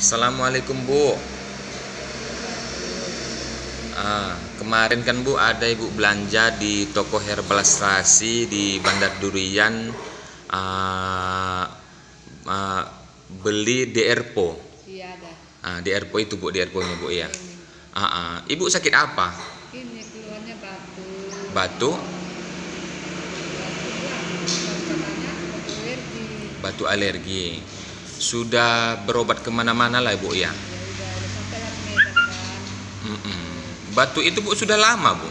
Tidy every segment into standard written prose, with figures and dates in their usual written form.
Assalamualaikum Bu. Kemarin kan Bu ada Ibu belanja di toko Herbal Serasi di Bandar Durian, beli DRPO. Iya ada. DRPO itu Bu, DRPO-nya Bu ya. Ini. Ibu sakit apa? Ini keluarnya batu. Batu? Batu Batu alergi. Sudah berobat kemana-mana lah Bu ya. Ya udah sampai lah ke Medan kan. Batu itu Bu sudah lama Bu.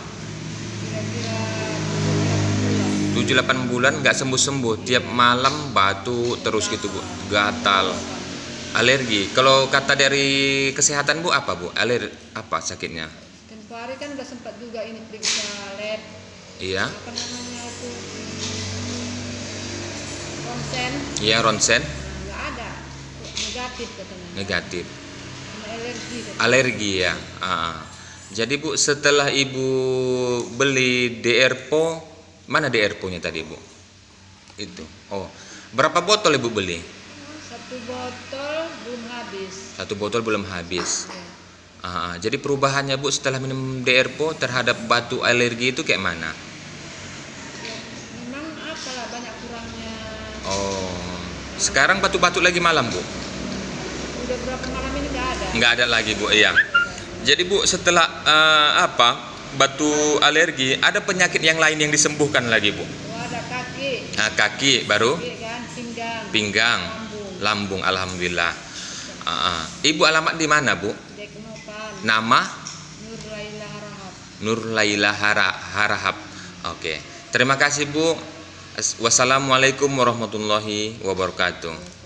Kira-kira 7-8 bulan nggak sembuh-sembuh, tiap malam batu terus gitu Bu, gatal, alergi. Kalau kata dari kesehatan Bu apa Bu? Apa sakitnya? Tempo hari kan udah sempat juga ini periksa lab. Iya. Apa namanya itu? Ronsen. Iya, ronsen. Nggak ada. Negatif katanya. Negatif. Kena alergi katanya. Alergi ya. Jadi Bu, setelah Ibu beli DRPO, mana DRPO-nya tadi Bu? Itu. Oh, berapa botol Ibu beli? Satu botol belum habis. Satu botol belum habis. Ya. Jadi perubahannya Bu setelah minum DRPO terhadap batu alergi itu kayak mana? Memang apalah banyak kurangnya. Oh, sekarang batu-batu lagi malam Bu? Udah berapa malam ini nggak ada. Nggak ada lagi Bu, iya. Jadi Bu, setelah batu alergi, ada penyakit yang lain yang disembuhkan lagi Bu? Oh, ada kaki. Kaki baru? Kaki kan, Pinggang, lambung, alhamdulillah. Ibu alamat di mana Bu? Deknopan. Nama? Nur Laila Harahap. Nur Laila Harahap. Oke, terima kasih Bu. Wassalamualaikum warahmatullahi wabarakatuh.